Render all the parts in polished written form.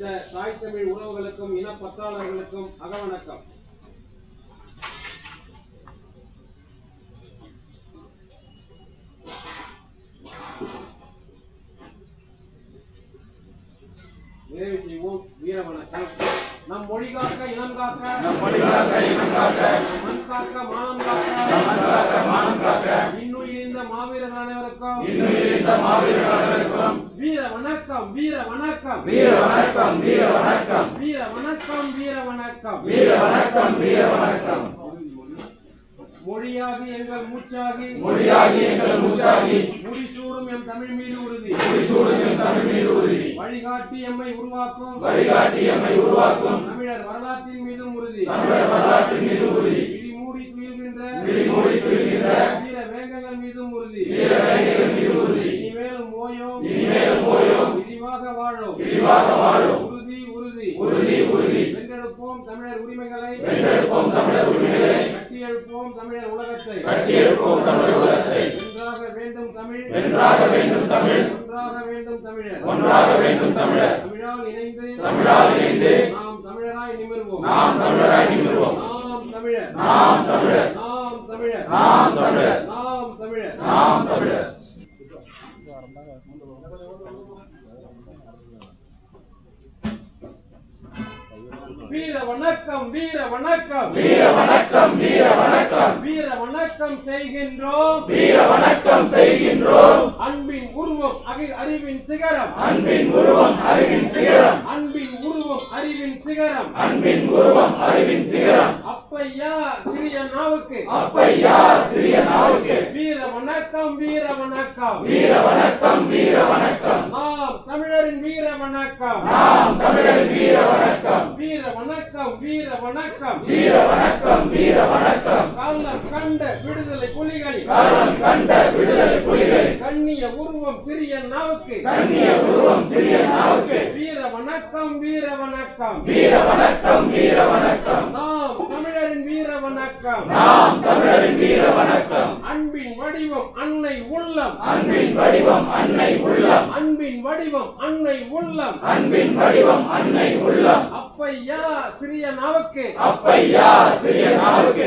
அனைத்த தாய் தமிழ் உறவுகளுக்கும் இனப்பற்றாளர்களுக்கும் அகவணக்கம். நிறைவு செய்வோம். வீர வணக்கம். நம் மொழி காக்க இனம் காக்க, மண் காக்க மானம் காக்க, இன்னுயிரிந்த மாவீரர் அனைவருக்கும் வீர வணக்கம். வீர வணக்கம். வீர வணக்கம். வீர வணக்கம். வீர வணக்கம். வீர வணக்கம். வீர வணக்கம். வீர வணக்கம். மொழியாகி எங்கள் மூச்சாகி, முடிசூடும் எம் தமிழ் மீது உறுதி, வழிகாட்டி எம்மை உருவாக்கும், தமிழர் வரலாற்றின் மீதும் உறுதி, விழிமூடி துயில்கின்ற வீர வேங்கங்கள் மீதும் உறுதி, இனிமேலும் ஓயோம், விரிவாக வாழும், உறுதி உறுதி, வென்றெடுப்போம் தமிழர் உரிமைகளை, கட்டியெழுப்போம் தமிழர் உலகத்தை, வென்றாக வேண்டும் தமிழ், ஒன்றாக வேண்டும் தமிழர், தமிழால் இணைந்து நாம் தமிழராய் நிமிர்வோம், நாம் தமிழர். வீர வணக்கம். வீர வணக்கம். வீர வணக்கம். வீர வணக்கம். வீர வணக்கம் செய்கின்றோம், அன்பின் உருவம் அறிவின் சிகரம், அன்பின் உருவம் அறிவின் சிகரம், அப்பையா சிறிய நாவுக்கு, வீர வணக்கம். வீர வணக்கம். நாம் தமிழரின் வீர வணக்கம், வீர வணக்கம். காலம் கண்ட விடுதலை புலிகளின் கண்ணிய உருவம் சிறிய நாவுக்கு, வீர வணக்கம். நாம் தமிழரின் வீர வணக்கம், அன்பின் வடிவம் அன்னை உள்ளம், அப்பையா சிறிய நாவுக்கு,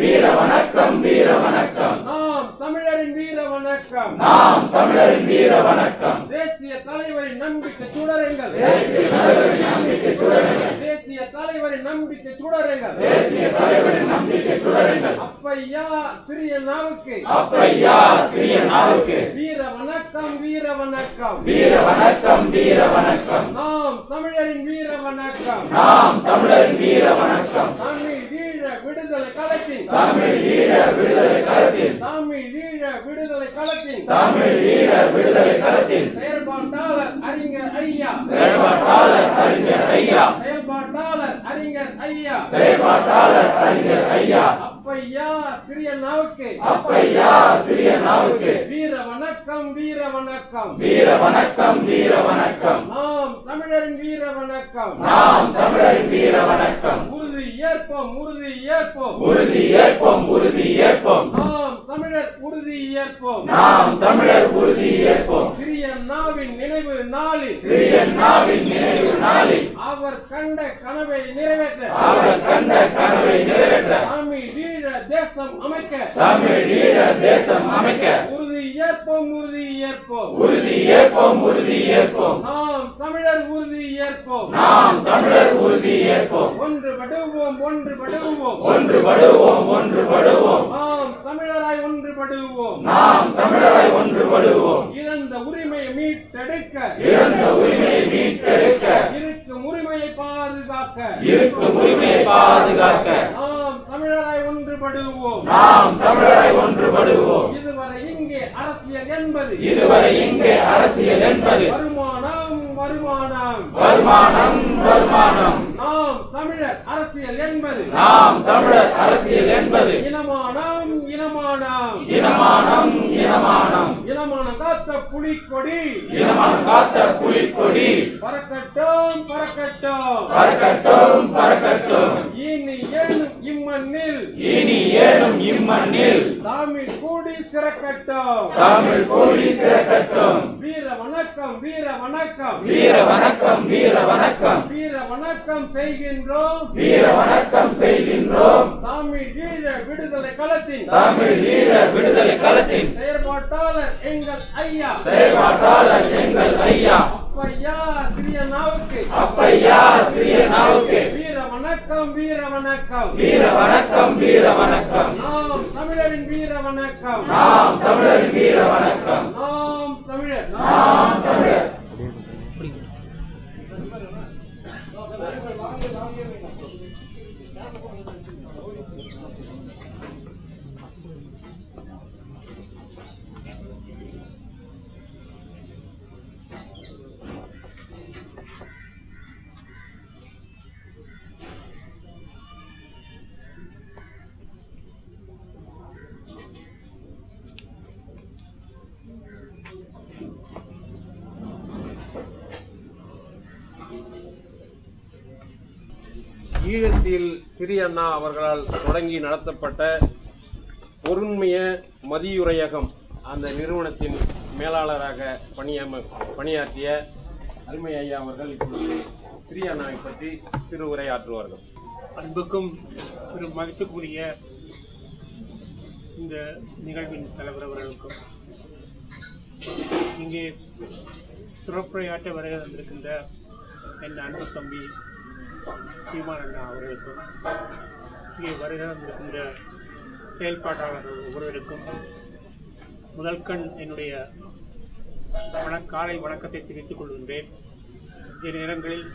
வீர வணக்கம். நாம் தமிழரின் வீர வணக்கம், தேசிய தலைவரின் நம்பிக்கை சுடரங்கள், அப்பையா சிறிய நாவுக்கு, வீர வணக்கம். நாம் தமிழரின் வீர வணக்கம், தமிழ் ஈழ விடுதலை களத்தின் செயற்பாட்டாளர் அறிஞர் ஐயா, அப்பையா சிறிய நாவுக்கு, வீர வணக்கம். நாம் தமிழரின் வீர வணக்கம், உறுதி ஏற்போம், நாம் தமிழர் உறுதி ஏற்போம், சிறிய நாவின் நினைவு நாளில், அவர் கண்ட கனவை நிறைவேற்ற, தமிழ் ஈழ தேசம் அமைக்க, உறுதி ஏற்போம், நாம் தமிழர் உறுதி ஏற்போம், ஒன்றுபடுவோம், நாம் தமிழராய் ஒன்றுபடுவோம், இழந்த உரிமையை மீட்டெடுக்க, இருக்கும் உரிமையை பாதுகாக்க, நாம் தமிழராய் ஒன்றுபடுவோம், இதுவரை இங்கே அரசியல் என்பது வருமானம், நாம் தமிழர் அரசியல் என்பது இனமானம் காத்த புலிக்கொடி, பறக்கட்டும், இனி ஏனும் இம்மண்ணில் தமிழ் கூடி சிறக்கட்டும், வீர வணக்கம். வணக்கம் வீர வணக்கம் வீர வணக்கம் வீர வணக்கம் வீர வணக்கம் செய்கின்றோம் வீர வணக்கம் செய்கின்றோம் தமிழ் ஈழ விடுதலை களத்தின் தமிழ் ஈழ விடுதலை களத்தின் செயற்பாட்டாளர் எங்கள் ஐயா செயல்பாட்டாளர் எங்கள் ஐயா அப்பையா சிறியண்ணாவுக்கு அப்பையா சிறியண்ணாவுக்கு வீர வணக்கம் வீர வணக்கம் வீர வணக்கம் வீர வணக்கம் நாம் தமிழரின் வீர வணக்கம் நாம் தமிழரின் வீர வணக்கம் நாம் தமிழர் நாம் தமிழர் ஈழத்தில் சிறியண்ணா அவர்களால் தொடங்கி நடத்தப்பட்ட பொருண்மைய மதியுரையகம் அந்த நிறுவனத்தின் மேலாளராக பணியாற்றிய அருமை ஐயா அவர்கள் இப்பொழுது சிறியண்ணாவை பற்றி சிறு உரையாற்றுவார்கள். அன்புக்கும் ஒரு மதிப்புக்குரிய இந்த நிகழ்வின் தலைவர் அவர்களுக்கும் இங்கே சிறப்புரையாற்ற வருகை வந்திருக்கின்ற என் அன்பு தம்பி சீமான் அண்ணா அவர்களுக்கும் இங்கே வருகை வந்திருக்கின்ற செயல்பாட்டாளர்கள் ஒவ்வொருவருக்கும் முதல்கண் என்னுடைய காலை வணக்கத்தை தெரிவித்துக் கொள்கின்றேன். இந்த நேரங்களில்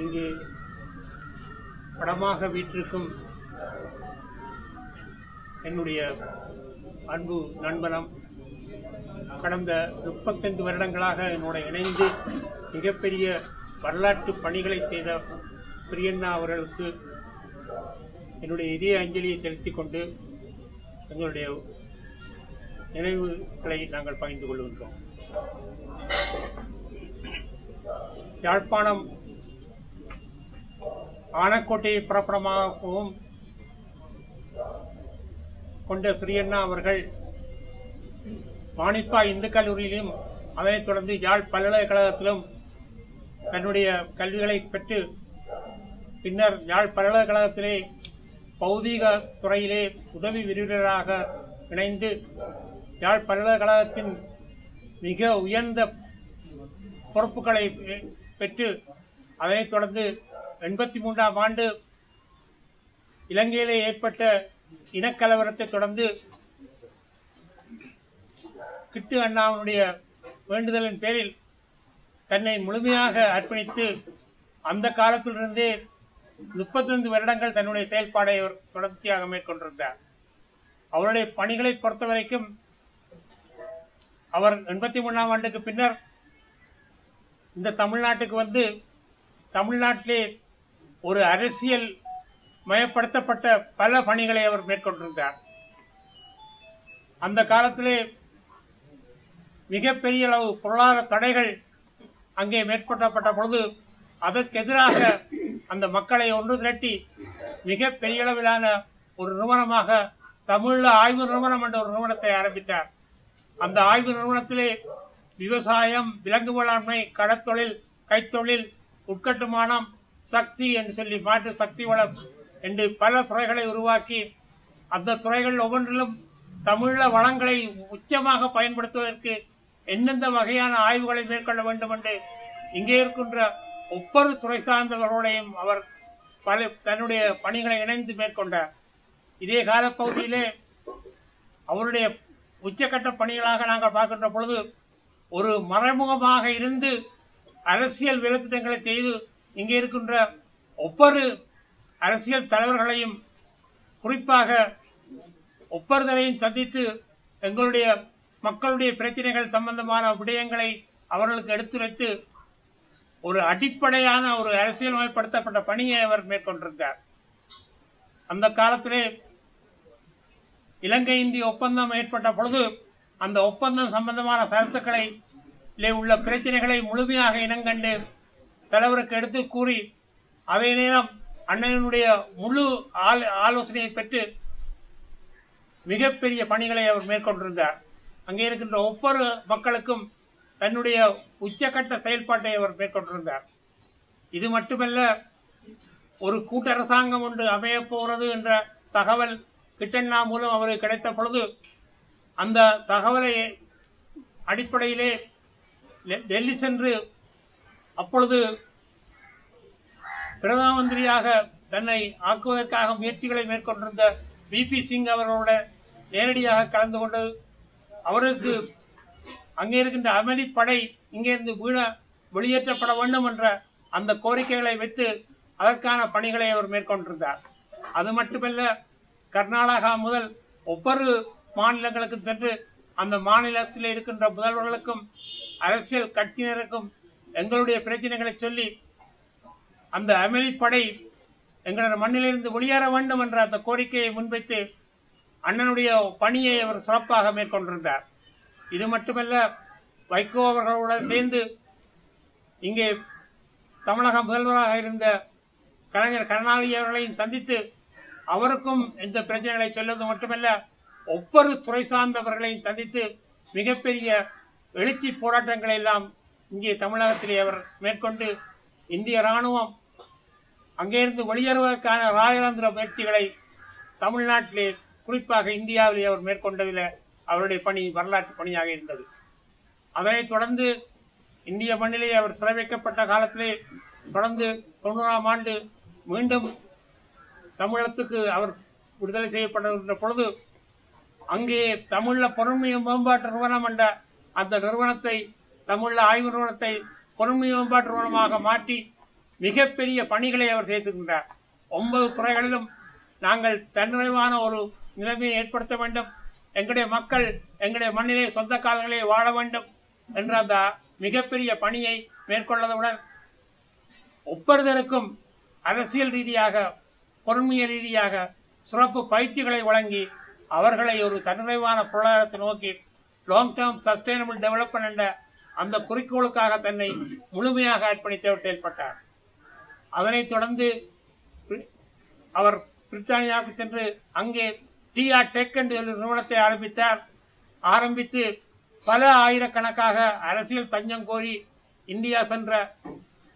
இங்கு படமாக வீற்றிருக்கும் என்னுடைய அன்பு நண்பனம் கடந்த 35 வருடங்களாக என்னோட இணைந்து மிகப்பெரிய வரலாற்று பணிகளை செய்த சிறியண்ணா அவர்களுக்கு என்னுடைய இதய அஞ்சலியை செலுத்திக் கொண்டு எங்களுடைய நினைவுகளை நாங்கள் பகிர்ந்து கொள்கின்றோம். யாழ்ப்பாணம் ஆனக்கோட்டையை புறப்படமாகவும் கொண்ட சிறியண்ணா அவர்கள் மானிப்பா இந்து கல்லூரியிலும் அதனைத் தொடர்ந்து யாழ் பல்கலைக்கழகத்திலும் தன்னுடைய கல்விகளை பெற்று பின்னர் யாழ் பல்கலைக்கழகத்திலே பௌதீக துறையிலே உதவி விரிவுரையாளராக இணைந்து யாழ் பல்கலைக்கழகத்தின் மிக உயர்ந்த பொறுப்புகளை பெற்று அதனைத் தொடர்ந்து 83ஆம் ஆண்டு இலங்கையிலே ஏற்பட்ட இனக்கலவரத்தை தொடர்ந்து கிட்டு அண்ணாவுடைய வேண்டுதலின் பேரில் தன்னை முழுமையாக அர்ப்பணித்து அந்த காலத்திலிருந்தே 35 வருடங்கள் தன்னுடைய செயல்பாடை அவர் தொடர்ச்சியாக மேற்கொண்டிருந்தார். அவருடைய பணிகளை பொறுத்தவரைக்கும் அவர் 83ஆம் ஆண்டுக்கு பின்னர் இந்த தமிழ்நாட்டுக்கு வந்து தமிழ்நாட்டிலே ஒரு அரசியல் மயப்படுத்தப்பட்ட பல பணிகளை அவர் மேற்கொண்டிருந்தார். அந்த காலத்திலே மிகப்பெரிய அளவு பொருளாதார தடைகள் அங்கே மேற்கொள்ளப்பட்ட பொழுது அதற்கு எதிராக அந்த மக்களை ஒன்று திரட்டி மிக பெரிய அளவிலான ஒரு நிறுவனமாக தமிழ் ஆய்வு நிறுவனம் என்ற ஒரு நிறுவனத்தை ஆரம்பித்தார். அந்த ஆய்வு நிறுவனத்திலே விவசாயம், விலங்கு வேளாண்மை, கடற்தொழில், கைத்தொழில், உட்கட்டுமானம், சக்தி என்று சொல்லி மாற்று சக்தி வளம் என்று பல துறைகளை உருவாக்கி அந்த துறைகள் ஒவ்வொன்றிலும் தமிழ வளங்களை உச்சமாக பயன்படுத்துவதற்கு எந்தெந்த வகையான ஆய்வுகளை மேற்கொள்ள வேண்டும் என்று இங்கே இருக்கின்ற ஒவ்வொரு துறை சார்ந்தவர்களையும் அவர் தன்னுடைய பணிகளை இணைந்து மேற்கொண்டார். இதே காலப்பகுதியிலே அவருடைய உச்சக்கட்ட பணிகளாக நாங்கள் பார்க்கின்ற பொழுது ஒரு மறைமுகமாக இருந்து அரசியல் வேலைத்திட்டங்களை செய்து இங்கே இருக்கின்ற ஒவ்வொரு அரசியல் தலைவர்களையும் குறிப்பாக ஒவ்வொருத்தரையும் சந்தித்து எங்களுடைய மக்களுடைய பிரச்சனைகள் சம்பந்தமான விடயங்களை அவர்களுக்கு எடுத்துரைத்து ஒரு அடிப்படையான ஒரு அரசியலமைப்படுத்தப்பட்ட பணியை அவர் மேற்கொண்டிருந்தார். அந்த காலத்திலே இலங்கை இந்திய ஒப்பந்தம் ஏற்பட்ட பொழுது அந்த ஒப்பந்தம் சம்பந்தமான சரத்துக்களை உள்ள பிரச்சனைகளை முழுமையாக இனங்கண்டு தலைவருக்கு எடுத்து கூறி அதே நேரம் அண்ணனுடைய முழு ஆலோசனையை பெற்று மிகப்பெரிய பணிகளை அவர் மேற்கொண்டிருந்தார். அங்கே இருக்கின்ற ஒவ்வொரு மக்களுக்கும் தன்னுடைய உச்சகட்ட செயல்பாட்டை அவர் மேற்கொண்டிருந்தார். இது மட்டுமல்ல, ஒரு கூட்டரசாங்கம் ஒன்று அமையப் போகிறது என்ற தகவல் கிட்டண்ணா மூலம் அவருக்கு கிடைத்த பொழுது அந்த தகவலை அடிப்படையிலே டெல்லி சென்று அப்பொழுது பிரதம மந்திரியாக தன்னை ஆக்குவதற்காக முயற்சிகளை மேற்கொண்டிருந்த விபி சிங் அவர்களோட நேரடியாக கலந்து கொண்டு அவருக்கு அங்கே இருக்கின்ற அமெரிப்படை இங்கிருந்து வெளியேற்றப்பட வேண்டும் என்ற அந்த கோரிக்கைகளை வைத்து அதற்கான பணிகளை அவர் மேற்கொண்டிருந்தார். அது மட்டுமல்ல, கர்நாடகா முதல் ஒவ்வொரு மாநிலங்களுக்கு சென்று அந்த மாநிலத்தில் இருக்கின்ற முதல்வர்களுக்கும் அரசியல் கட்சியினருக்கும் எங்களுடைய பிரச்சனைகளை சொல்லி அந்த அமெரிப்படை எங்களது மண்ணிலிருந்து வெளியேற வேண்டும் என்ற அந்த கோரிக்கையை முன்வைத்து அண்ணனுடைய பணியை அவர் சிறப்பாக மேற்கொண்டிருந்தார். இது மட்டுமல்ல, வைகோ அவர்களுடன் சேர்ந்து இங்கே தமிழக முதல்வராக இருந்த கலைஞர் கருணாநிதி அவர்களையும் சந்தித்து அவருக்கும் இந்த பிரச்சனைகளை சொல்வது மட்டுமல்ல, ஒவ்வொரு துறை சார்ந்தவர்களையும் சந்தித்து மிகப்பெரிய எழுச்சி போராட்டங்களை எல்லாம் இங்கே தமிழகத்திலே அவர் மேற்கொண்டு இந்திய ராணுவம் அங்கிருந்து வெளியேறுவதற்கான ராஜதந்திர முயற்சிகளை தமிழ்நாட்டிலே குறிப்பாக இந்தியாவிலே அவர் மேற்கொண்டதில் அவருடைய பணி வரலாற்று பணியாக இருந்தது. அதனைத் தொடர்ந்து இந்திய மண்ணிலே அவர் சிறை வைக்கப்பட்ட காலத்திலே தொடர்ந்து 90ஆம் ஆண்டு மீண்டும் தமிழகத்துக்கு அவர் விடுதலை செய்யப்பட்ட பொழுது அங்கே தமிழ்ல பொருண்மை மேம்பாட்டு நிறுவனம் என்ற அந்த நிறுவனத்தை தமிழ்ல ஆய்வு நிறுவனத்தை பொருண்மை மேம்பாட்டு நிறுவனமாக மாற்றி மிகப்பெரிய பணிகளை அவர் செய்திருக்கின்றார். 9 துறைகளிலும் நாங்கள் தன்னிறைவான ஒரு நிலைமையை ஏற்படுத்த வேண்டும், எங்களுடைய மக்கள் எங்களுடைய மண்ணிலே சொந்த காலங்களே வாழ வேண்டும் என்ற அந்த மிகப்பெரிய பணியை மேற்கொள்வதுடன் ஒவ்வொருவருக்கும் அரசியல் ரீதியாக பொருண்மைய ரீதியாக சிறப்பு பயிற்சிகளை வழங்கி அவர்களை ஒரு தன்னிறைவான பொருளாதாரத்தை நோக்கி லாங் டேர்ம் சஸ்டைனபிள் டெவலப்மெண்ட் என்ற அந்த குறிக்கோளுக்காக தன்னை முழுமையாக அர்ப்பணித்தவர் செயல்பட்டார். அதனைத் தொடர்ந்து அவர் பிரித்தானியாவுக்கு சென்று அங்கே டிஆர் டெக் என்ற நிறுவனத்தை ஆரம்பித்து பல ஆயிரக்கணக்காக அரசியல் தஞ்சம் கோரி இந்தியா சென்ற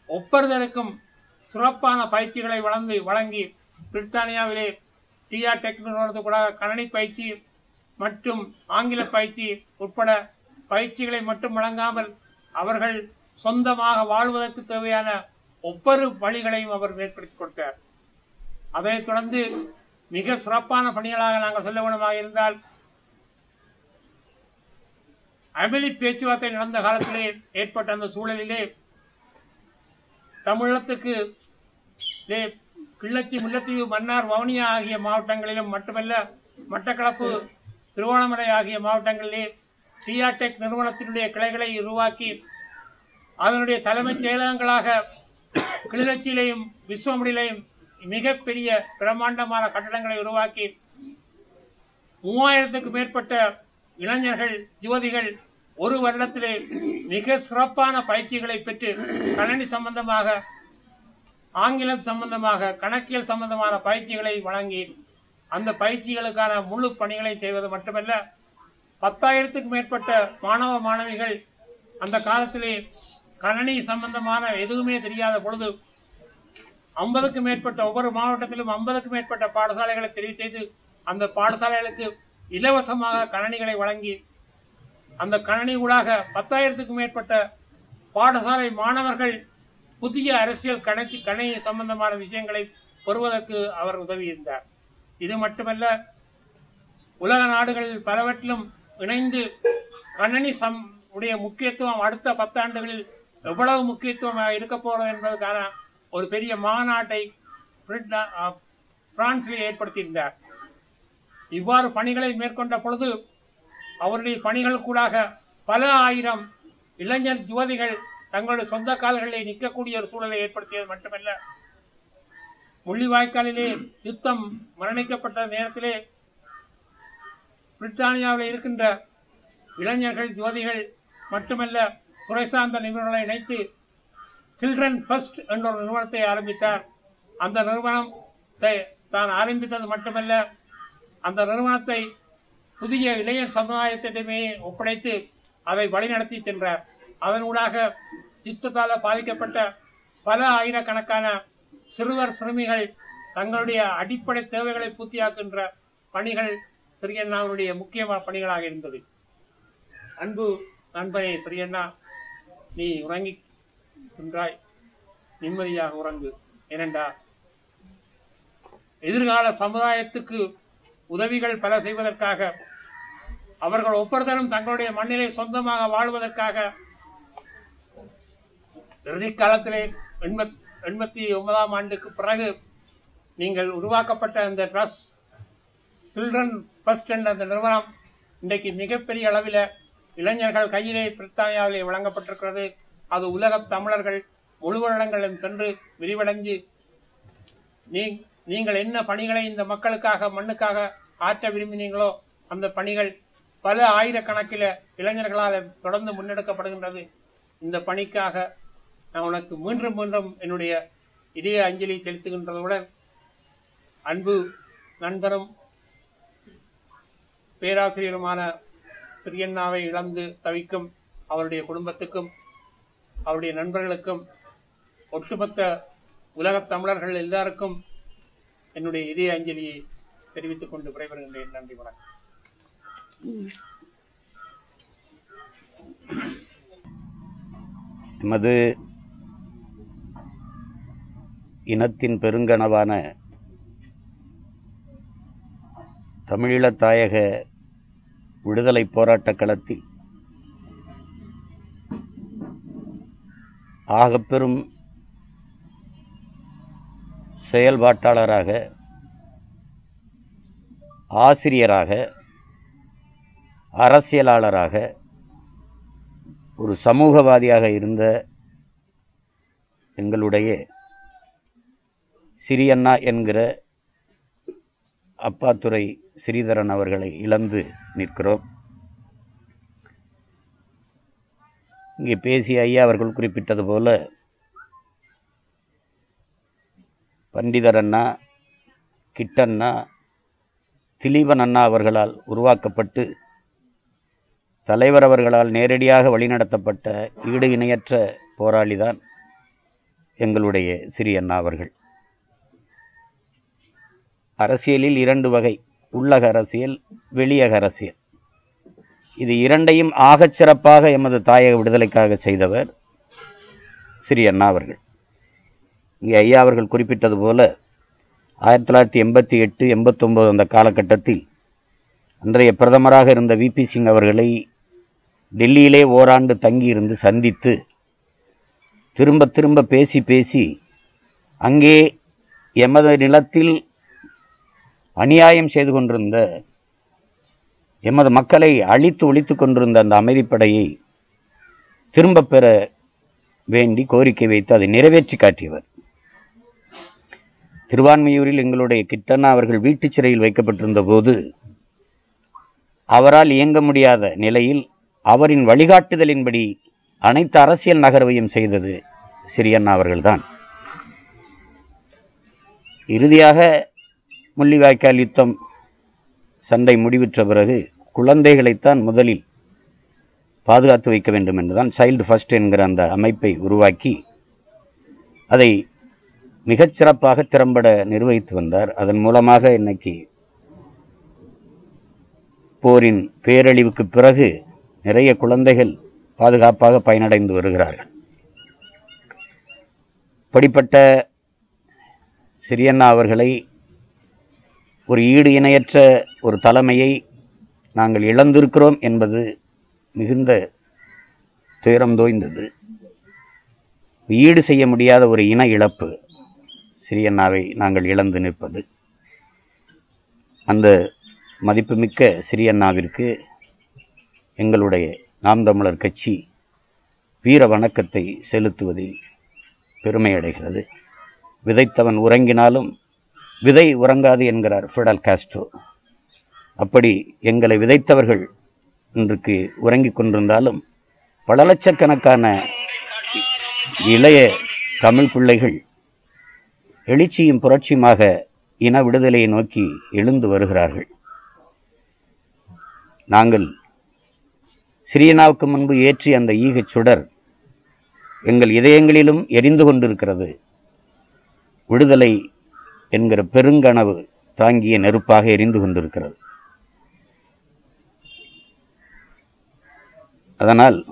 ஒவ்வொருவருக்கும் சிறப்பான பயிற்சிகளை வழங்கி பிரித்தானியாவிலே டிஆர் டெக் நிறுவனத்துக்கூட கணனி பயிற்சி மற்றும் ஆங்கில பயிற்சி உட்பட பயிற்சிகளை மட்டும் வழங்காமல் அவர்கள் சொந்தமாக வாழ்வதற்கு தேவையான ஒவ்வொரு வழிகளையும் அவர் ஏற்படுத்தி கொடுத்தார். அதனைத் தொடர்ந்து மிக சிறப்பான பணிகளாக நாங்கள் சொல்ல வேண்டுமாக இருந்தால், அமெரி பேச்சுவார்த்தை நடந்த காலத்திலே ஏற்பட்ட அந்த சூழலிலே தமிழகத்துக்கு கிள்ளச்சி, முல்லைத்தீவு, மன்னார், வவுனியா ஆகிய மாவட்டங்களிலும் மட்டுமல்ல, மட்டக்களப்பு, திருவோணமலை ஆகிய மாவட்டங்களிலே டிஆர் டெக் நிறுவனத்தினுடைய கிளைகளை உருவாக்கி அதனுடைய தலைமைச் செயலகங்களாக கிளிநொச்சியிலையும் விஸ்வமுடியிலையும் மிகப்பெரிய பிரம்மாண்டமான கட்டடங்களை உருவாக்கி 3000க்கும் மேற்பட்ட இளைஞர்கள், யுவதிகள் ஒரு வருடத்திலே மிக சிறப்பான பயிற்சிகளை பெற்று கணனி சம்பந்தமாக, ஆங்கிலம் சம்பந்தமாக, கணக்கியல் சம்பந்தமான பயிற்சிகளை வழங்கி அந்த பயிற்சிகளுக்கான முழு பணிகளை செய்வது மட்டுமல்ல, 10,000க்கும் மேற்பட்ட மாணவ மாணவிகள் அந்த காலத்திலே கணனி சம்பந்தமான எதுவுமே தெரியாத பொழுது 50க்கும் மேற்பட்ட ஒவ்வொரு மாவட்டத்திலும் 50க்கும் மேற்பட்ட பாடசாலைகளை தெரிவு செய்து அந்த பாடசாலைகளுக்கு இலவசமாக கணனிகளை வழங்கி அந்த கணனி ஊடாக 10,000க்கும் மேற்பட்ட பாடசாலை மாணவர்கள் புதிய அரசியல் கணனி சம்பந்தமான விஷயங்களை பெறுவதற்கு அவர் உதவியிருந்தார். இது மட்டுமல்ல, உலக நாடுகளில் பலவற்றிலும் இணைந்து கணனி உடைய முக்கியத்துவம் அடுத்த 10 ஆண்டுகளில் எவ்வளவு முக்கியத்துவம் இருக்க போறது என்பதற்கான ஒரு பெரிய மாநாட்டை பிரான்சிலே ஏற்படுத்தியிருந்தார். இவ்வாறு பணிகளை மேற்கொண்ட பொழுது அவருடைய பணிகள் கூடாக பல ஆயிரம் இளைஞர் யுவதிகள் தங்களுடைய சொந்த கால்களில் நிற்கக்கூடிய ஒரு சூழலை ஏற்படுத்தியது மட்டுமல்ல, முள்ளிவாய்க்காலிலே யுத்தம் மரணிக்கப்பட்ட நேரத்திலே பிரித்தானியாவில் இருக்கின்ற இளைஞர்கள், யுவதிகள் மட்டுமல்ல, துறை சார்ந்த நிபுணர்களை இணைத்து சில்ட்ரன் ஃபர்ஸ்ட் என்ற ஒரு நிறுவனத்தை ஆரம்பித்தார். அந்த நிறுவனத்தை தான் ஆரம்பித்தது மட்டுமல்ல, அந்த நிறுவனத்தை புதிய இளைஞர் சமுதாயத்திடமே ஒப்படைத்து அதை வழிநடத்தி சென்றார். அதனூடாக யுத்தத்தால் பாதிக்கப்பட்ட பல ஆயிரக்கணக்கான சிறுவர் சிறுமிகள் தங்களுடைய அடிப்படை தேவைகளை பூர்த்தியாக்குகின்ற பணிகள் சிறியண்ணாவுடைய முக்கியமான பணிகளாக இருந்தது. அன்பு நண்பனே சிறியண்ணா, நீ உறங்கின்றாய், நிம்மதியாக உறங்கு. ஏனென்றா எதிர்கால சமுதாயத்துக்கு உதவிகள் பல செய்வதற்காக, அவர்கள் ஒவ்வொருத்தரும் தங்களுடைய மண்ணிலே சொந்தமாக வாழ்வதற்காக இறுதி காலத்திலே 89ஆம் ஆண்டுக்கு பிறகு நீங்கள் உருவாக்கப்பட்ட அந்த ட்ரஸ்ட் சில்ட்ரன் ஃபர்ஸ்ட் என்ற அந்த நிறுவனம் இன்றைக்கு மிகப்பெரிய அளவில் இளைஞர்கள் கையிலே பிரித்தானியாவிலே வழங்கப்பட்டிருக்கிறது. அது உலக தமிழர்கள் முழு வருடங்களும் சென்று விரிவடைந்து நீங்கள் என்ன பணிகளை இந்த மக்களுக்காக மண்ணுக்காக ஆற்ற விரும்பினீங்களோ அந்த பணிகள் பல ஆயிரக்கணக்கில் இளைஞர்களால் தொடர்ந்து முன்னெடுக்கப்படுகின்றது. இந்த பணிக்காக நான் உனக்கு மீண்டும் மீண்டும் என்னுடைய இதய அஞ்சலி செலுத்துகின்றதுடன் அன்பு நண்பரும் பேராசிரியருமான சிறியண்ணாவை இழந்து தவிக்கும் அவருடைய குடும்பத்துக்கும் அவருடைய நண்பர்களுக்கும் ஒட்டுமொத்த உலகத் தமிழர்கள் எல்லாருக்கும் என்னுடைய இதய அஞ்சலியை தெரிவித்துக் கொண்டு விடைபெறுகின்றேன். நன்றி, வணக்கம். எமது இனத்தின் பெருங்கனவான தமிழீழத் தாயக விடுதலை போராட்டக் களத்தில் ஆகப்பெரும் செயல்பாட்டாளராக, ஆசிரியராக, அரசியலாளராக, ஒரு சமூகவாதியாக இருந்த எங்களுடைய சிறியண்ணா என்கிற அப்பாத்துரை ஸ்ரீதரன் அவர்களை இழந்து நிற்கிறோம். இங்கே பேசிய ஐயா அவர்கள் குறிப்பிட்டது போல பண்டிதர் அண்ணா, கிட்டண்ணா, திலீபன் அண்ணா அவர்களால் உருவாக்கப்பட்டு தலைவர் அவர்களால் நேரடியாக வழிநடத்தப்பட்ட ஈடு இணையற்ற போராளிதான் எங்களுடைய சிறியண்ணா அவர்கள். அரசியலில் 2 வகை, உள்ளக அரசியல், வெளியக அரசியல். இது இரண்டையும் ஆகச் சிறப்பாக எமது தாயக விடுதலைக்காக செய்தவர் சிறியண்ணா அவர்கள். இங்கே ஐயா அவர்கள் குறிப்பிட்டது போல 1988, 89 அந்த காலகட்டத்தில் அன்றைய பிரதமராக இருந்த விபி சிங் அவர்களை டெல்லியிலே ஓராண்டு தங்கியிருந்து சந்தித்து திரும்ப திரும்ப பேசி அங்கே எமது நிலத்தில் அநியாயம் செய்து கொண்டிருந்த, எமது மக்களை அழித்து ஒழித்து கொண்டிருந்த அந்த அமைதிப்படையை திரும்ப பெற வேண்டி கோரிக்கை வைத்து அதை நிறைவேற்றி காட்டியவர். திருவான்மையூரில் எங்களுடைய கிட்டண்ணா அவர்கள் வீட்டு சிறையில் வைக்கப்பட்டிருந்த போது அவரால் இயங்க முடியாத நிலையில் அவரின் வழிகாட்டுதலின்படி அனைத்து அரசியல் நகர்வையும் செய்தது சிறியண்ணா அவர்கள்தான். இறுதியாக முள்ளிவாய்க்கால் யுத்தம் சண்டை முடிவுற்ற பிறகு குழந்தைகளைத்தான் முதலில் பாதுகாத்து வைக்க வேண்டும் என்றுதான் சைல்டு ஃபர்ஸ்ட் என்கிற அந்த அமைப்பை உருவாக்கி அதை மிகச்சிறப்பாக திறம்பட நிர்வகித்து வந்தார். அதன் மூலமாக இன்னைக்கு போரின் பேரழிவுக்கு பிறகு நிறைய குழந்தைகள் பாதுகாப்பாக பயனடைந்து வருகிறார்கள். இப்படிப்பட்ட சிறியண்ணா அவர்களை, ஒரு ஈடு இணையற்ற ஒரு தலைமையை நாங்கள் இழந்திருக்கிறோம் என்பது மிகுந்த துயரம் தோய்ந்தது. ஈடு செய்ய முடியாத ஒரு இன இழப்பு சிறியண்ணாவை நாங்கள் இழந்து நிற்பது. அந்த மதிப்புமிக்க சிறியண்ணாவிற்கு எங்களுடைய நாம் தமிழர் கட்சி வீர வணக்கத்தை செலுத்துவதில் பெருமை அடைகிறது. விதைத்தவன் உறங்கினாலும் விதை உறங்காது என்கிறார் ஃபிடல் காஸ்ட்ரோ. அப்படி எங்களை விதைத்தவர்கள் இன்றைக்கு உறங்கிக் கொண்டிருந்தாலும் பல லட்சக்கணக்கான இளைய தமிழ் பிள்ளைகள் எழுச்சியும் புரட்சியுமாக இன விடுதலையை நோக்கி எழுந்து வருகிறார்கள். நாங்கள் சிறியண்ணாவுக்கு முன்பு ஏற்றிய அந்த ஈகச் சுடர் எங்கள் இதயங்களிலும் எரிந்து கொண்டிருக்கிறது. விடுதலை என்கிற பெருங்கனவு தாங்கிய நெருப்பாக எரிந்து கொண்டிருக்கிறது. அதனால்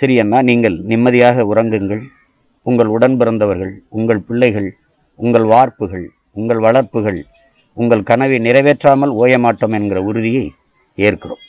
சிறியண்ணா, நீங்கள் நிம்மதியாக உறங்குங்கள். உங்கள் உடன் பிறந்தவர்கள், உங்கள் பிள்ளைகள், உங்கள் வார்ப்புகள், உங்கள் வளர்ப்புகள் உங்கள் கனவை நிறைவேற்றாமல் ஓயமாட்டோம் என்கிற உறுதியை ஏற்கிறோம்.